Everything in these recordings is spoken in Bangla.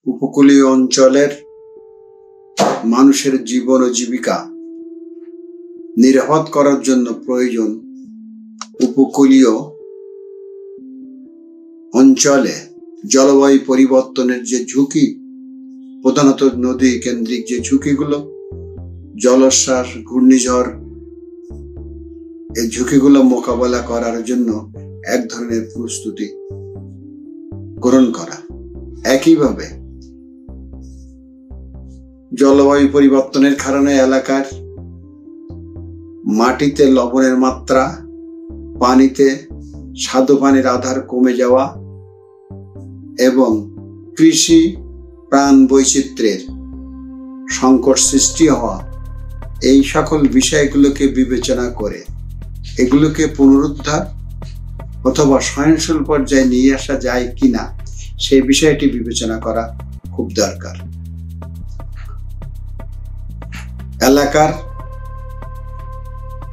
উপকূলীয় অঞ্চলের মানুষের জীবন ও জীবিকা নিরাপদ করার জন্য প্রয়োজন উপকূলীয় অঞ্চলে জলবায়ু পরিবর্তনের যে ঝুঁকি, প্রধানত নদী কেন্দ্রিক যে ঝুঁকিগুলো, জলোচ্ছ্বাস, ঘূর্ণিঝড়, এই ঝুঁকিগুলো মোকাবেলা করার জন্য এক ধরনের প্রস্তুতি গ্রহণ করা। একইভাবে জলবায়ু পরিবর্তনের কারণে এলাকার মাটিতে লবণের মাত্রা, পানিতে স্বাদু পানির আধার কমে যাওয়া এবং কৃষি প্রাণ বৈচিত্র্যের সংকট সৃষ্টি হওয়া, এই সকল বিষয়গুলোকে বিবেচনা করে এগুলোকে পুনরুদ্ধার অথবা সহনশীল পর্যায়ে নিয়ে আসা যায় কিনা সেই বিষয়টি বিবেচনা করা খুব দরকার। এলাকার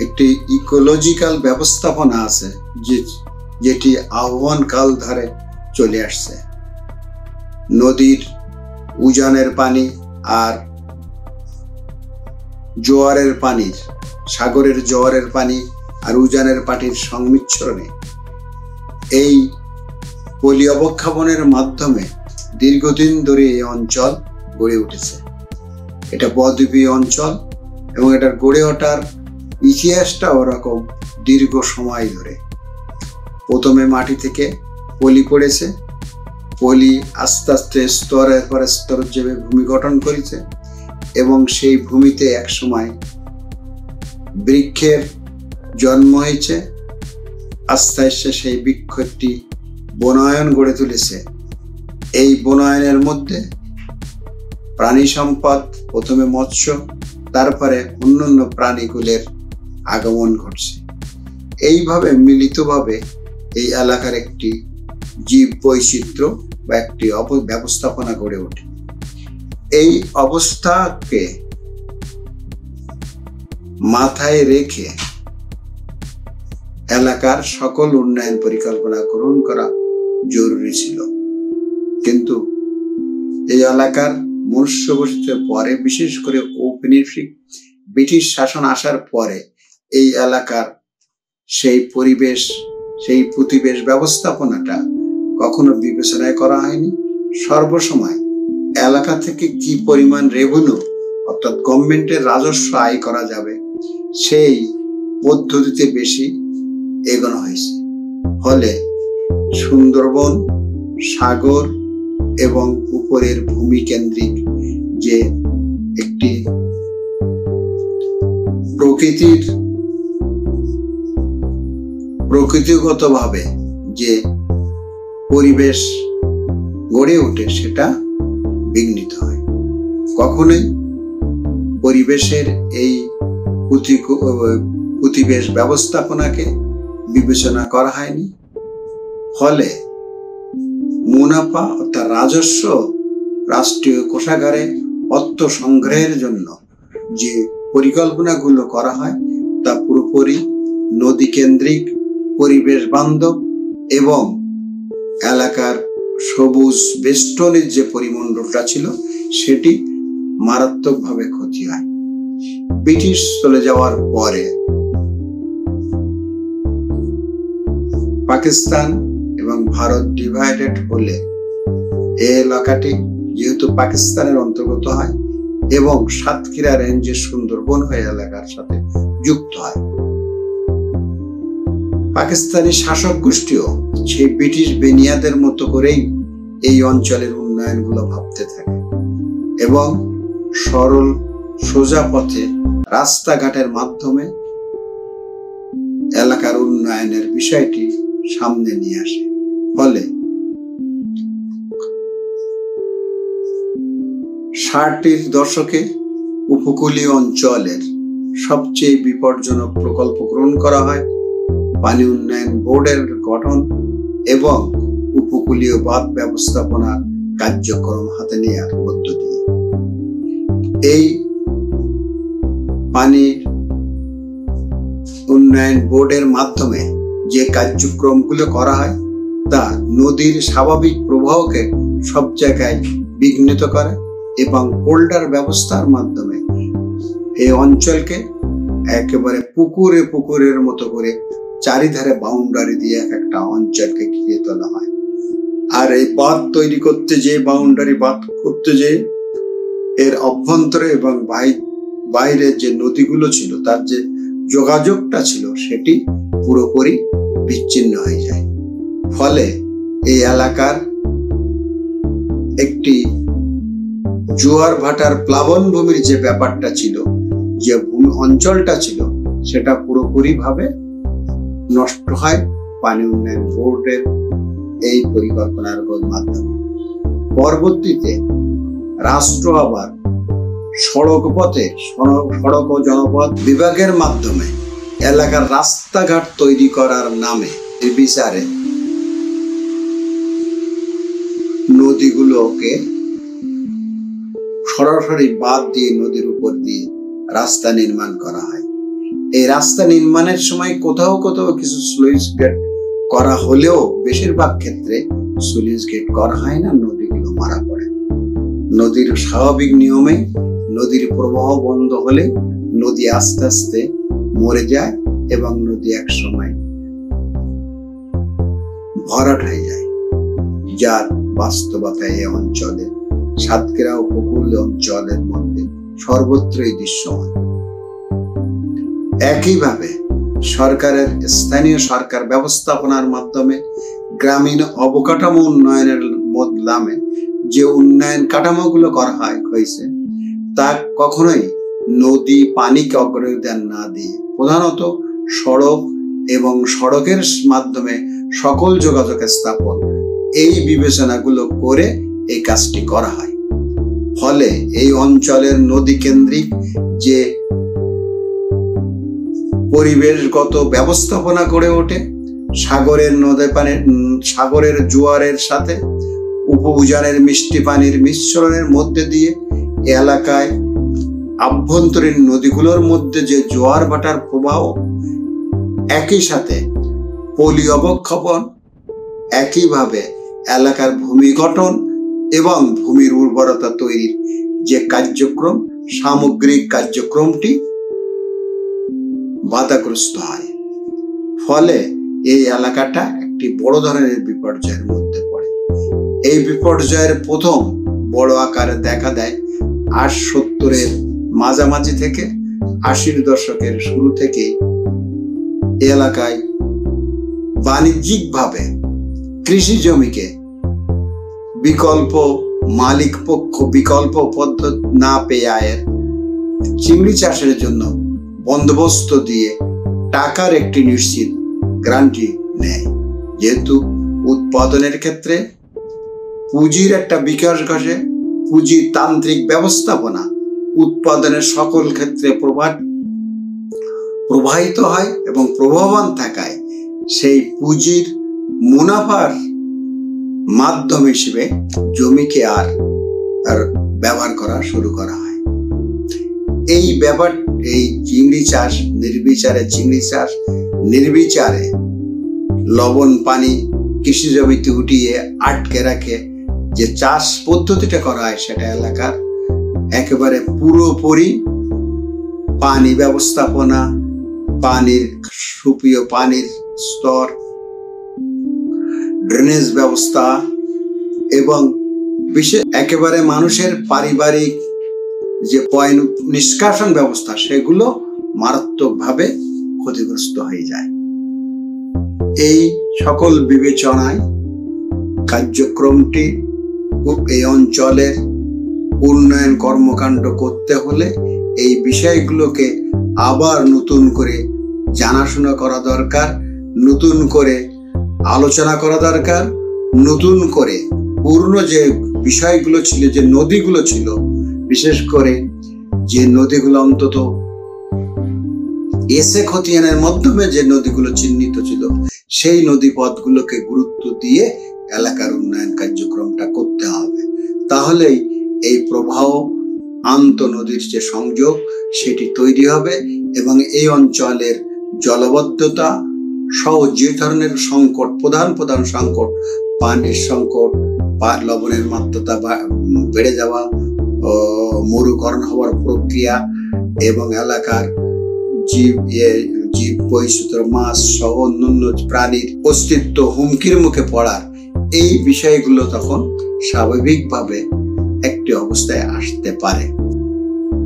একটি ইকোলজিক্যাল ব্যবস্থাপনা আছে যেটি আহ্বান কাল ধরে চলে আসছে। নদীর উজানের পানি আর জোয়ারের পানির, সাগরের জোয়ারের পানি আর উজানের পানির সংমিশ্রণে এই পলি অবক্ষাপনের মাধ্যমে দীর্ঘদিন ধরে এই অঞ্চল গড়ে উঠেছে। এটা বদ্বীপীয় অঞ্চল এবং এটার গড়ে ওঠার ইতিহাসটা ওরকম দীর্ঘ সময় ধরে। প্রথমে মাটি থেকে পলি পড়েছে, পলি আস্তে আস্তে স্তরের পর স্তর যেভাবে ভূমি গঠন করেছে এবং সেই ভূমিতে একসময় বৃক্ষের জন্ম হয়েছে। আস্তে আস্তে সেই বৃক্ষটি বনায়ন গড়ে তুলেছে। এই বনায়নের মধ্যে প্রাণী সম্পদ, প্রথমে মৎস্য, তারপরে অন্যান্য প্রাণীকুলের আগমন ঘটছে। এইভাবে মিলিতভাবে এই এলাকার একটি জীব বৈচিত্র্য বা একটি ব্যবস্থাপনা গড়ে ওঠে। এই অবস্থাকে মাথায় রেখে এলাকার সকল উন্নয়ন পরিকল্পনা গ্রহণ করা জরুরি ছিল। কিন্তু এই এলাকার মনুষ্য বসতির পরে, বিশেষ করে ঔপনিবেশিক ব্রিটিশ শাসন আসার পরে এই এলাকার সেই পরিবেশ, সেই প্রতিবেশ ব্যবস্থাপনাটা কখনো বিবেচনায় করা হয়নি। সর্বসময় এলাকা থেকে কি পরিমাণ রেভিনিউ অর্থাৎ গভর্নমেন্টের রাজস্ব আয় করা যাবে সেই পদ্ধতিতে বেশি এগোনো হয়েছে। ফলে সুন্দরবন, সাগর এবং উপরের ভূমি কেন্দ্রিক যে একটি প্রকৃতিগতভাবে যে পরিবেশ গড়ে ওঠে সেটা বিঘ্নিত হয়। কখনোই পরিবেশের এই প্রতিবেশ ব্যবস্থাপনাকে বিবেচনা করা হয়নি। ফলে মুনাফা অর্থাৎ রাজস্ব রাষ্ট্রীয় কোষাগারে অর্থ সংগ্রহের জন্য যে পরিকল্পনাগুলো করা হয় তা পুরোপুরি নদী কেন্দ্রিক, পরিবেশ বান্ধব এবং এলাকার সবুজ বেষ্টনের যে পরিমণ্ডলটা ছিল সেটি মারাত্মকভাবে ক্ষতি হয়। ব্রিটিশ চলে যাওয়ার পরে পাকিস্তান এবং ভারত ডিভাইডেড হলে এই এলাকাটি যেহেতু পাকিস্তানের অন্তর্গত হয় এবং সাতক্ষীরা রেঞ্জের সুন্দরবন হয়ে এলাকার সাথে যুক্ত হয়। পাকিস্তানি শাসক গোষ্ঠীও সেই ব্রিটিশ বেনিয়াদের মতো করেই এই অঞ্চলের উন্নয়নগুলো ভাবতে থাকে এবং সরল সোজা পথে রাস্তাঘাটের মাধ্যমে এলাকার উন্নয়নের বিষয়টি সামনে নিয়ে আসে। ফলে 60-এর দশকে উপকূলীয় অঞ্চলের সবচেয়ে বিপজ্জনক প্রকল্প গ্রহণ করা হয় পানি উন্নয়ন বোর্ডের গঠন এবং উপকূলীয় বাঁধ ব্যবস্থাপনা কার্যক্রম হাতে নেওয়ার মধ্য দিয়ে। এই পানি উন্নয়ন বোর্ডের মাধ্যমে যে কার্যক্রমগুলো করা হয় তা নদীর স্বাভাবিক প্রবাহকে সব জায়গায় বিঘ্নিত করে এবং পোল্ডার ব্যবস্থার মাধ্যমে এই অঞ্চলকে একেবারে পুকুরের মতো করে চারিধারে বাউন্ডারি দিয়ে একটা অঞ্চলকে ঘিরে তোলা হয়। আর এই বাঁধ তৈরি করতে যে বাউন্ডারি বাঁধ করতে যে এর অভ্যন্তরে এবং বাইরে যে নদীগুলো ছিল তার যে যোগাযোগটা ছিল সেটি পুরোপুরি বিচ্ছিন্ন হয়ে যায়। ফলে এই এলাকার একটি জোয়ার ভাটার প্লাবন ভূমির যে ব্যাপারটা ছিল, যে অঞ্চলটা ছিল, সেটা পুরোপুরি ভাবে নষ্ট হয় পানি উন্নয়ন বোর্ডের এই পরিকল্পনার মাধ্যমে। পরবর্তীতে রাষ্ট্র আবার সড়ক ও জনপথ বিভাগের মাধ্যমে এলাকার রাস্তাঘাট তৈরি করার নামে নির্বিচারে নদীগুলোকে সরাসরি বাদ দিয়ে নদীর উপর দিয়ে রাস্তা নির্মাণ করা হয়। এই রাস্তা নির্মাণের সময় কোথাও কিছু স্লুইস গেট করা হলেও বেশিরভাগ ক্ষেত্রে স্লুইস গেট করা হয় না, নদীগুলো মারা পড়ে। নদীর স্বাভাবিক নিয়মে নদীর প্রবাহ বন্ধ হলে নদী আস্তে আস্তে মরে যায় এবং নদী এক সময় ভরাট হয়ে যায়, যার বাস্তবতা এই অঞ্চলে সাতক্ষীরা উপকূল অঞ্চলের মধ্যে সর্বত্রই দৃশ্যমান। একইভাবে সরকারের স্থানীয় সরকার ব্যবস্থাপনার মাধ্যমে গ্রামীণ অবকাঠামো উন্নয়নের নামে যে উন্নয়ন কাঠামোগুলো করা হয়েছে তা কখনোই নদী পানিকে অগ্রাধিকার না দিয়ে প্রধানত সড়ক এবং সড়কের মাধ্যমে সকল যোগাযোগ স্থাপন, এই বিবেচনাগুলো করে এই কাজটি করা হয়। ফলে এই অঞ্চলের নদী কেন্দ্রিক যে পরিবেশগত ব্যবস্থাপনা গড়ে ওঠে, সাগরের জোয়ারের সাথে উপউজানের মিষ্টি পানির মিশ্রণের মধ্যে দিয়ে এলাকায় আভ্যন্তরীণ নদীগুলোর মধ্যে যে জোয়ার ভাটার প্রবাহ, একই সাথে পলি অবক্ষেপণ, একইভাবে এলাকার ভূমি গঠন এবং ভূমির উর্বরতা তৈরির যে কার্যক্রম, সামগ্রিক কার্যক্রমটি বাধাগ্রস্ত হয়। ফলে এই এলাকাটা একটি বড় ধরনের বিপর্যয়ের মধ্যে পড়ে। এই বিপর্যয়ের প্রথম বড় আকারে দেখা দেয় 70-এর মাঝামাঝি থেকে 80-র দশকের শুরু থেকেই এলাকায় বাণিজ্যিকভাবে কৃষি জমিকে বিকল্প মালিক পক্ষ বিকল্প পদ্ধতি না পেয়ে আয়ের চিংড়ি চাষের জন্য বন্দোবস্ত দিয়ে টাকার একটি নিশ্চিত গ্যারান্টি নেয়। যেহেতু উৎপাদনের ক্ষেত্রে পুঁজির একটা বিকাশ ঘটে, পুঁজির তান্ত্রিক ব্যবস্থাপনা উৎপাদনের সকল ক্ষেত্রে প্রবাহিত হয় এবং প্রভাববান থাকায় সেই পুঁজির মুনাফার মাধ্যম হিসেবে জমিকে আর ব্যবহার করা শুরু করা হয়। এই ব্যাপার, এই চিংড়ি চাষ নির্বিচারে লবণ পানি কৃষি জমিতে উঠিয়ে আটকে রাখে যে চাষ পদ্ধতিটা করা হয়, সেটা এলাকার একেবারে পুরোপুরি পানি ব্যবস্থাপনা, পানির সুপেয় পানির স্তর, ড্রেনেজ ব্যবস্থা এবং বিশেষ একেবারে মানুষের পারিবারিক যে পয়ঃ নিষ্কাশন ব্যবস্থা, সেগুলো মারাত্মকভাবে ক্ষতিগ্রস্ত হয়ে যায়। এই সকল বিবেচনায় কার্যক্রমটি এই অঞ্চলের উন্নয়ন কর্মকাণ্ড করতে হলে এই বিষয়গুলোকে আবার নতুন করে জানাশোনা করা দরকার, নতুন করে আলোচনা করা দরকার, নতুন করে পুরনো যে বিষয়গুলো ছিল, যে নদীগুলো ছিল, বিশেষ করে যে নদীগুলো অন্তত এসে খতিয়ানের মাধ্যমে যে নদীগুলো চিহ্নিত ছিল, সেই নদী পথগুলোকে গুরুত্ব দিয়ে এলাকার উন্নয়ন কার্যক্রমটা করতে হবে। তাহলেই এই প্রবাহ আন্ত নদীর যে সংযোগ সেটি তৈরি হবে এবং এই অঞ্চলের জলবদ্ধতা সহ যে ধরনের সংকট, প্রধান সংকট, পানির সংকট, লবণের মাত্রা বেড়ে যাওয়া, মরুকরণ হওয়ার প্রক্রিয়া এবং এলাকার জীব বৈচিত্র্য, মাছ সহ অন্যান্য প্রাণীর অস্তিত্ব হুমকির মুখে পড়ার এই বিষয়গুলো তখন স্বাভাবিকভাবে একটি অবস্থায় আসতে পারে।